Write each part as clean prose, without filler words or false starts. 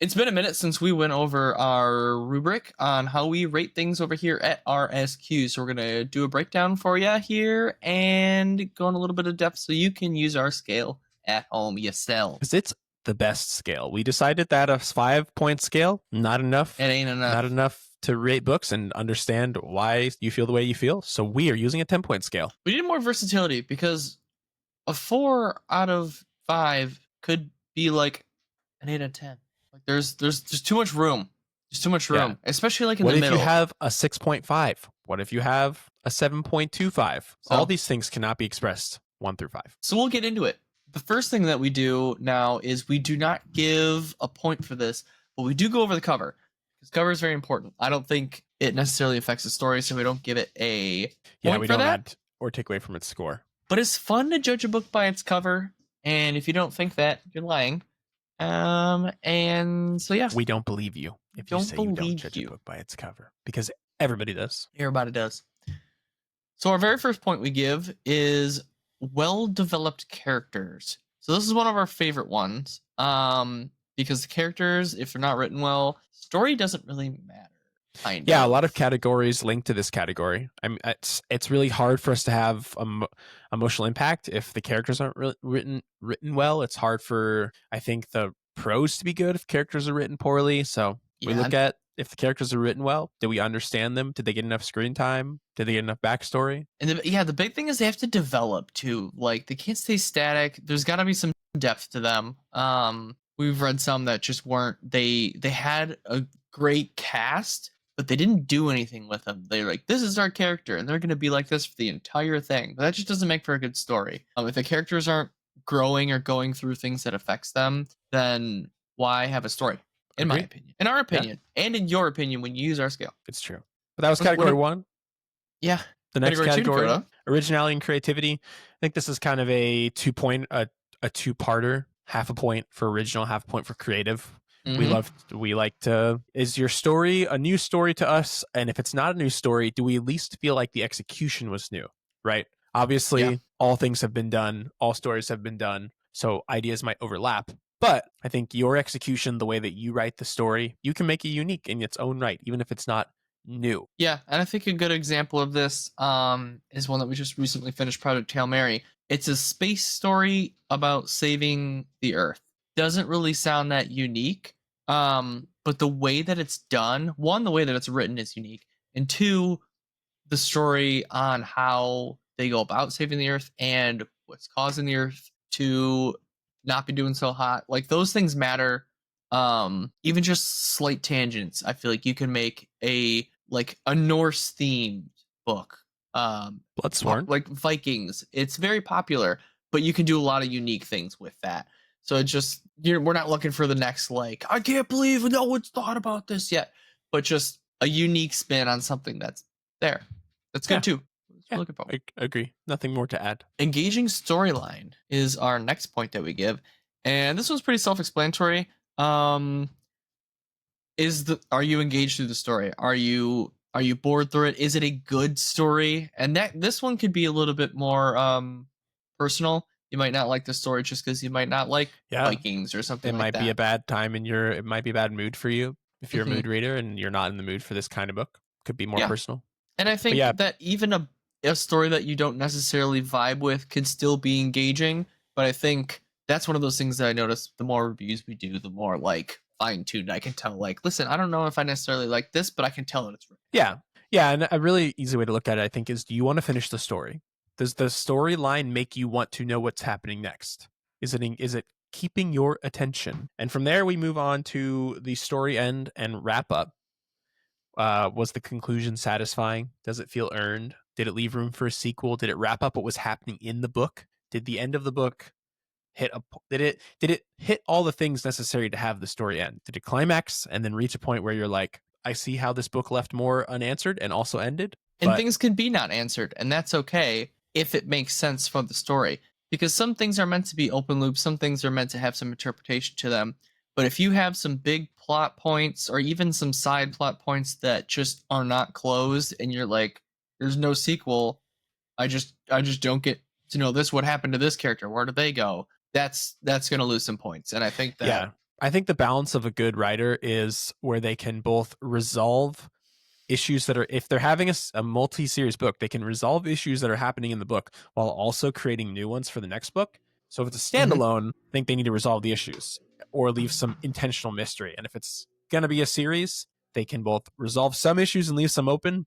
It's been a minute since we went over our rubric on how we rate things over here at RSQ. So we're going to do a breakdown for you here and go in a little bit of depth so you can use our scale at home yourself. Because it's the best scale. We decided that a 5-point scale, not enough. It ain't enough. Not enough to rate books and understand why you feel the way you feel. So we are using a 10-point scale. We need more versatility because a 4 out of 5 could be like an 8 out of 10. Like there's too much room. There's too much room, especially like in the middle. What if you have a 6.5? What if you have a 7.25? So, all these things cannot be expressed 1 through 5. So we'll get into it. The first thing that we do now is we do not give a point for this, but we do go over the cover because cover is very important. I don't think it necessarily affects the story, so we don't give it a point we for don't that. add or take away from its score. But it's fun to judge a book by its cover, and if you don't think that, you're lying. And so yeah, we don't believe you if you say you don't judge a book by its cover, because everybody does. Everybody does. So our very first point we give is well-developed characters. So this is one of our favorite ones, because the characters, if they're not written well, story doesn't really matter. A lot of categories link to this category. I mean, it's really hard for us to have emotional impact if the characters aren't written well. It's hard for, I think, the prose to be good if characters are written poorly. So we look at if the characters are written well. Did we understand them? Did they get enough screen time? Did they get enough backstory? And the big thing is they have to develop too. Like they can't stay static. There's got to be some depth to them. We've read some that just weren't. They had a great cast, but they didn't do anything with them. They're like, this is our character, and they're going to be like this for the entire thing. But that just doesn't make for a good story. If the characters aren't growing or going through things that affects them, then why have a story? In my opinion. In our opinion. Yeah. And in your opinion when you use our scale. It's true. But that was category 1. Yeah. The next category, originality and creativity. I think this is kind of a 2-point, a 2-parter, half a point for original, half a point for creative. We like to, is your story a new story to us? And if it's not a new story, do we at least feel like the execution was new, right? Obviously, all things have been done. All stories have been done. So ideas might overlap. But I think your execution, the way that you write the story, you can make it unique in its own right, even if it's not new. Yeah, and I think a good example of this is one that we just recently finished, Project Hail Mary. It's a space story about saving the Earth. Doesn't really sound that unique, but the way that it's done, one, the way that it's written is unique, and two, the story on how they go about saving the Earth and what's causing the Earth to not be doing so hot. Like those things matter. Even just slight tangents. I feel like you can make a Norse themed book. Bloodsworn, like Vikings. It's very popular, but you can do a lot of unique things with that. So it just we're not looking for the next I can't believe no one's thought about this yet, but just a unique spin on something that's there. That's good too. Looking for. I agree. Nothing more to add. Engaging storyline is our next point that we give, and this one's pretty self-explanatory. Are you engaged through the story? Are you bored through it? Is it a good story? And this one could be a little bit more personal. You might not like the story just because you might not like Vikings or something. It might be a bad time it might be a bad mood for you if you're a mood reader and you're not in the mood for this kind of book. Could be more personal. And I think that even a story that you don't necessarily vibe with could still be engaging. But I think that's one of those things that I notice the more reviews we do, the more fine-tuned I can tell. Listen, I don't know if I necessarily like this, but I can tell that it's right. Yeah, and a really easy way to look at it, I think, is do you want to finish the story? Does the storyline make you want to know what's happening next? Is it keeping your attention? And from there, we move on to the story end and wrap up. Was the conclusion satisfying? Does it feel earned? Did it leave room for a sequel? Did it wrap up what was happening in the book? Did the end of the book did it hit all the things necessary to have the story end? Did it climax and then reach a point where you're like, I see how this book left more unanswered and also ended? And things can be not answered, and that's okay if it makes sense for the story. Because some things are meant to be open loop, some things are meant to have some interpretation to them. But if you have some big plot points or even some side plot points that just are not closed and you're like, there's no sequel, I just don't get to know this. What happened to this character? Where did they go? That's going to lose some points. And I think that I think the balance of a good writer is where they can both resolve issues that are, if they're having a multi-series book, they can resolve issues that are happening in the book while also creating new ones for the next book. So if it's a Mhm. standalone, I think they need to resolve the issues or leave some intentional mystery. And if it's going to be a series, they can both resolve some issues and leave some open.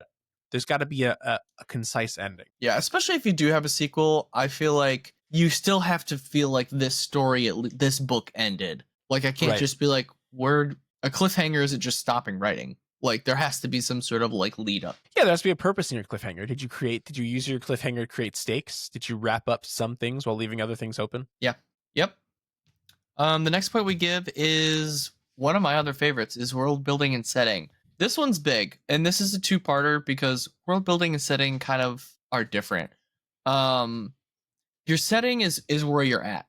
There's got to be a concise ending. Yeah, especially if you do have a sequel, I feel like you still have to feel like this story, this book ended. Like I can't Right. just be like, word a cliffhanger isn't just stopping writing. Like there has to be some sort of like lead up. Yeah, there has to be a purpose in your cliffhanger. Did you use your cliffhanger to create stakes? Did you wrap up some things while leaving other things open? Yeah. Yep. The next point we give is one of my other favorites is world building and setting. This one's big, and this is a two-parter because world building and setting kind of are different. Um, your setting is where you're at.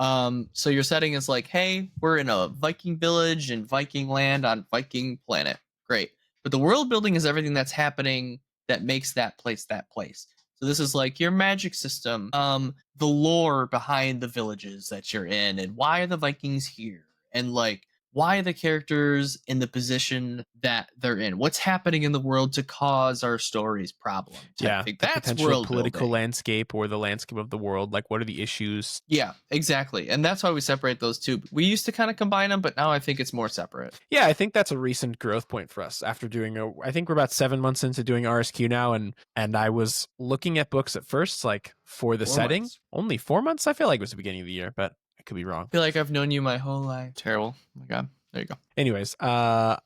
So your setting is like, hey, we're in a Viking village in Viking land on Viking planet. Great. But the world building is everything that's happening that makes that place that place. So this is like your magic system, the lore behind the villages that you're in, and why are the Vikings here, and like why are the characters in the position that they're in? What's happening in the world to cause our story's problem? Yeah, Thing. the That's potential world political building. landscape or the landscape of the world. Like, what are the issues? Yeah, exactly. And that's why we separate those two. We used to kind of combine them, but now I think it's more separate. Yeah, I think that's a recent growth point for us after doing I think we're about 7 months into doing RSQ now, and I was looking at books at first, like for the 4 setting. months. Only 4 months? I feel like it was the beginning of the year, but I could be wrong. I feel like I've known you my whole life. Terrible. Oh my God. There you go. Anyways, yeah,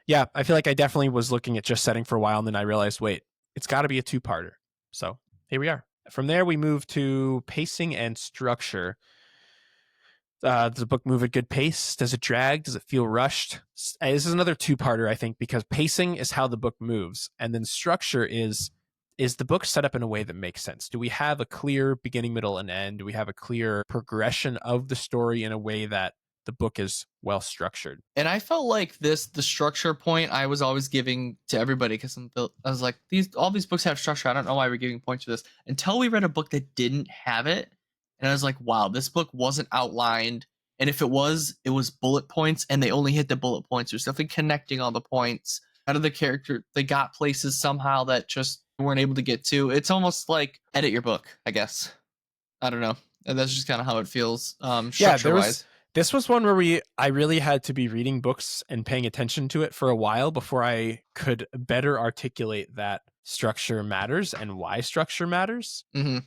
I feel like I definitely was looking at just setting for a while, and then I realized, wait, it's got to be a two-parter. So here we are. From there, we move to pacing and structure. Does the book move at good pace? Does it drag? Does it feel rushed? This is another two-parter, I think, because pacing is how the book moves, and then structure is the book set up in a way that makes sense? Do we have a clear beginning, middle, and end? Do we have a clear progression of the story in a way that the book is well structured? And I felt like the structure point I was always giving to everybody because I was like, all these books have structure. I don't know why we're giving points to this until we read a book that didn't have it. And I was like, wow, this book wasn't outlined. And if it was bullet points, and they only hit the bullet points. There's nothing connecting all the points. Out of the character, they got places somehow that just weren't able to get to. It's almost like edit your book, I guess. I don't know. And that's just kind of how it feels, structure wise. This was one where I really had to be reading books and paying attention to it for a while before I could better articulate that structure matters and why structure matters. Mm-hmm.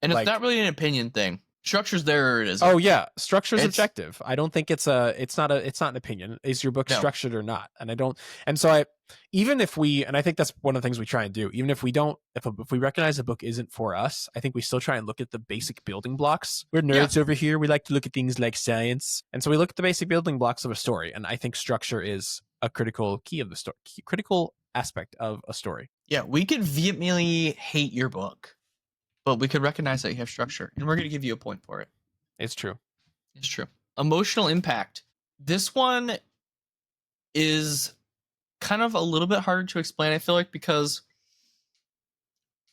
And it's not really an opinion thing. Structure's there or it isn't. Oh yeah, structure's objective. I don't think it's not an opinion. Is your book structured or not? And I don't. And so even if we, and I think that's one of the things we try and do, even if we don't, if we recognize a book isn't for us, I think we still try and look at the basic building blocks. We're nerds over here. We like to look at things like science. And so we look at the basic building blocks of a story. And I think structure is a critical key of the story, critical aspect of a story. Yeah, we could vehemently hate your book, but we could recognize that you have structure, and we're going to give you a point for it. It's true. It's true. Emotional impact. This one is kind of a little bit harder to explain, I feel like, because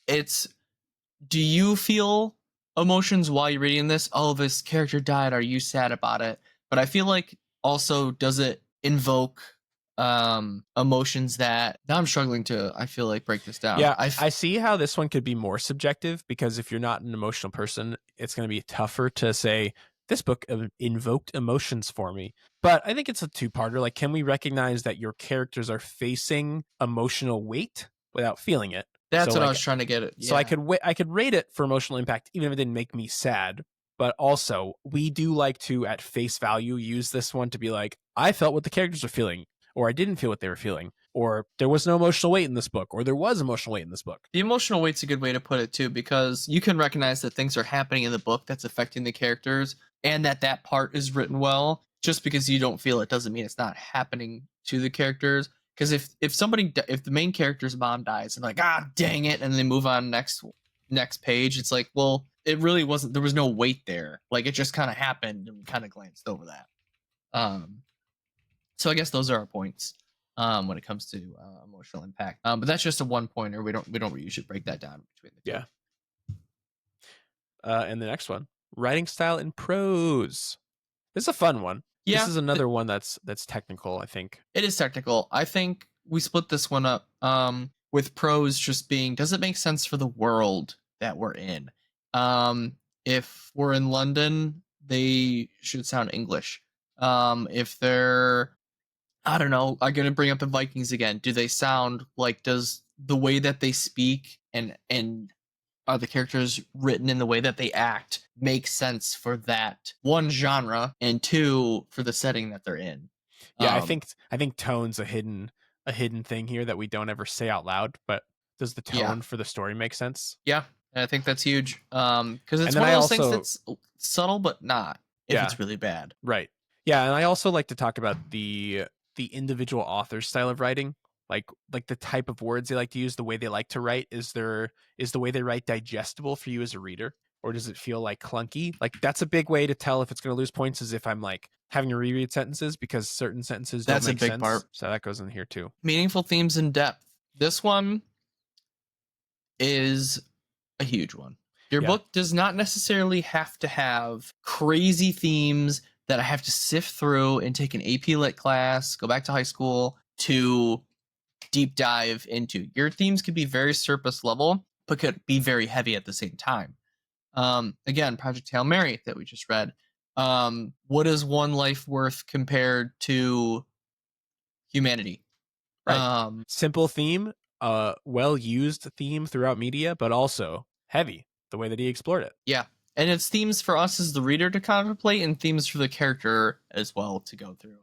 do you feel emotions while you're reading this? Oh, this character died. Are you sad about it? But I feel like also, does it invoke emotions that now I'm struggling to, I feel like, break this down. Yeah, I see how this one could be more subjective, because if you're not an emotional person, it's going to be tougher to say this book invoked emotions for me. But I think it's a two-parter. Like, can we recognize that your characters are facing emotional weight without feeling it? That's what I was trying to get at. Yeah. So I could rate it for emotional impact, even if it didn't make me sad. But also, we do like to, at face value, use this one to be like, I felt what the characters are feeling, or I didn't feel what they were feeling, or there was no emotional weight in this book, or there was emotional weight in this book. The emotional weight's a good way to put it too, because you can recognize that things are happening in the book that's affecting the characters, and that part is written well. Just because you don't feel it doesn't mean it's not happening to the characters. Because if the main character's mom dies and like, dang it, and they move on next page, it's like, well, it really wasn't. There was no weight there. Like, it just kind of happened, and we kind of glanced over that. So I guess those are our points when it comes to emotional impact. But that's just a one pointer. We don't usually break that down between the two. Yeah. And the next one, writing style in prose. This is a fun one. Yeah, This is another one that's technical, I think. it is technical. I think we split this one up with prose just being, does it make sense for the world that we're in? If we're in London, they should sound English. If they're, I don't know, I'm gonna bring up the Vikings again. Do they sound like, does the way that they speak and are the characters written in the way that they act make sense for that one genre, and two, for the setting that they're in? Yeah, Um, I think tone's a hidden thing here that we don't ever say out loud, but does the yeah, tone for the story make sense? yeah, and I think that's huge. Because And it's then one I of those things also that's subtle but not if yeah, it's really bad. right. Yeah, and I also like to talk about the individual author's style of writing, like the type of words they like to use, the way they like to write. Is the way they write digestible for you as a reader, or does it feel like clunky? Like that's a big way to tell if it's going to lose points, is if I'm like having to reread sentences because certain sentences don't That's a make big part. sense. So that goes in here too. Meaningful themes and depth. This one is a huge one. Your Yeah. book does not necessarily have to have crazy themes that I have to sift through and take an AP Lit class, go back to high school to deep dive into. Your themes could be very surface level, but could be very heavy at the same time. Again, Project Hail Mary that we just read. What is one life worth compared to humanity? Right. Um, Simple theme, well used theme throughout media, but also heavy the way that he explored it. Yeah. And it's themes for us as the reader to contemplate and themes for the character as well to go through.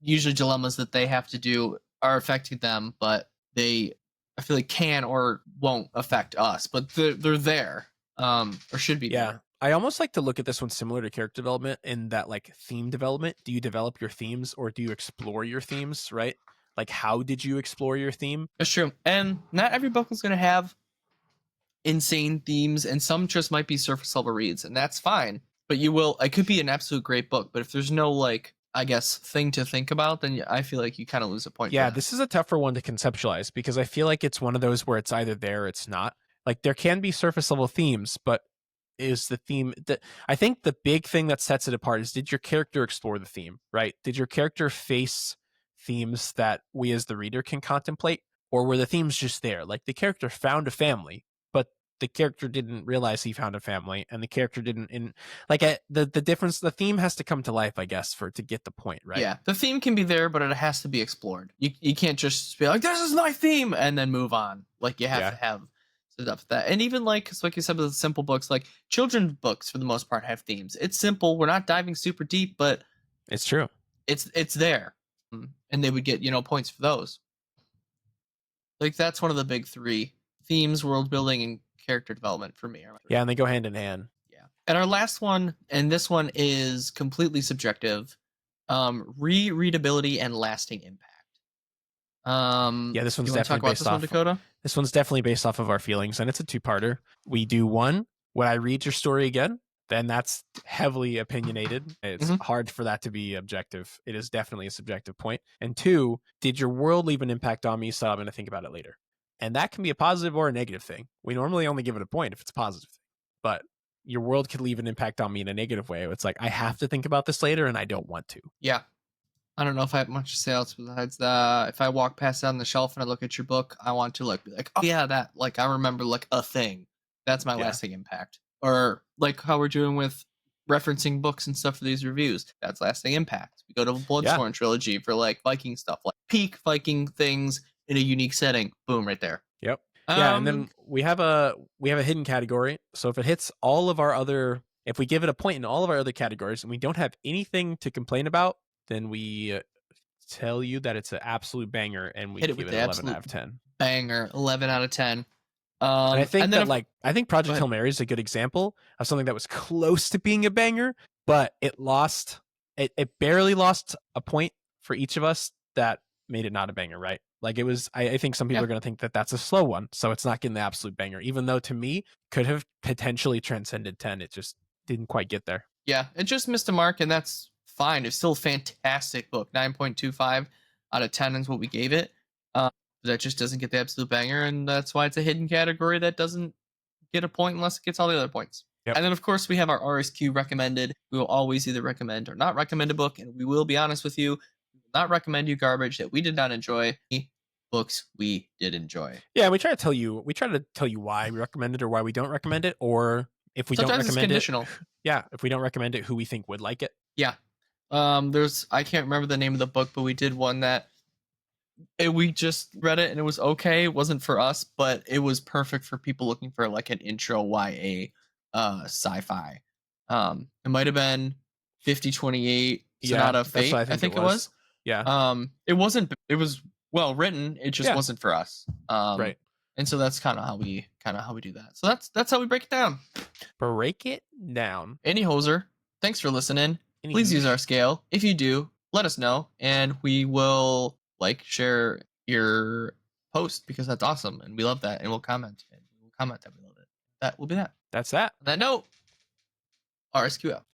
Usually dilemmas that they have to do are affecting them, but they, I feel like, can or won't affect us, but they're there, or should be Yeah. there. I almost like to look at this one similar to character development in that like theme development. Do you develop your themes or do you explore your themes, right? Like how did you explore your theme? That's true. And not every book is going to have insane themes, and some just might be surface level reads, and that's fine. But you will, it could be an absolute great book, but if there's no, like, I guess, thing to think about, then I feel like you kind of lose a point. Yeah, for that. this is a tougher one to conceptualize because I feel like it's one of those where it's either there or it's not. Like there can be surface level themes, but is the theme that I think the big thing that sets it apart is, did your character explore the theme, right? Did your character face themes that we as the reader can contemplate, or were the themes just there? Like the character found a family, but the character didn't realize he found a family, and the character didn't in like the difference. The theme has to come to life, I guess, for to get the point, right? Yeah, the theme can be there, but it has to be explored. You can't just be like, this is my theme, and then move on. Like, you have to have stuff that. And even like, cause like you said, with simple books, like children's books for the most part have themes. It's simple. We're not diving super deep, but It's true. it's there. And they would get, points for those. Like, that's one of the big three: themes, world building, and character development for me. Yeah, and they go hand in hand. Yeah. And our last one, and this one is completely subjective: rereadability and lasting impact. Yeah, this one's you want to talk definitely about based this one, off. Dakota? This one's definitely based off of our feelings, and it's a two-parter. We do one, when I read your story again, then that's heavily opinionated. It's hard for that to be objective. It is definitely a subjective point. And two, did your world leave an impact on me, so I'm going to think about it later? And that can be a positive or a negative thing. We normally only give it a point if it's a positive thing. But your world could leave an impact on me in a negative way. It's like, I have to think about this later, and I don't want to. Yeah. I don't know if I have much to say else besides that. If I walk past it on the shelf and I look at your book, I want to be like, oh yeah, that, like, I remember like a thing. That's my lasting impact. Or like how we're doing with referencing books and stuff for these reviews. That's lasting impact. We go to Bloodsworn trilogy for like Viking stuff, like peak Viking things in a unique setting. Boom, right there. Yep. Yeah, and then we have a hidden category. So if it hits all of our other, if we give it a point in all of our other categories and we don't have anything to complain about, then we tell you that it's an absolute banger, and we hit it give with it the 11 out of 10. Banger, 11 out of 10. And I think and then that I think Project Hail Mary is a good example of something that was close to being a banger, but it lost. It barely lost a point for each of us that made it not a banger, right? Like it was. I think some people are going to think that that's a slow one, so it's not getting the absolute banger. Even though to me could have potentially transcended 10, it just didn't quite get there. Yeah, it just missed a mark, and that's fine. It's still a fantastic book. 9.25 out of 10 is what we gave it. That just doesn't get the absolute banger, and that's why it's a hidden category that doesn't get a point unless it gets all the other points. Yep. And then, of course, we have our RSQ recommended. We will always either recommend or not recommend a book. And we will be honest with you, we will not recommend you garbage that we did not enjoy. Books we did enjoy. Yeah, we try to tell you why we recommend it or why we don't recommend it, or if we don't Sometimes it's recommend it, conditional. yeah, if we don't recommend it, who we think would like it. Yeah. I can't remember the name of the book, but we did one that we just read it and it was okay. It wasn't for us, but it was perfect for people looking for like an intro YA sci-fi. It might have been 5028 Sonata of that's Fate, what I think it was. Yeah. It was well written, it just wasn't for us. Right. And so that's kind of how we do that. So that's how we break it down. Break it down. Any hoser, thanks for listening. Any Please use hoosh. our scale. If you do, let us know, and we will share your post because that's awesome, and we love that, and we'll comment. And we'll comment that we love it. That will be that. That's that. On that note, RSQ out.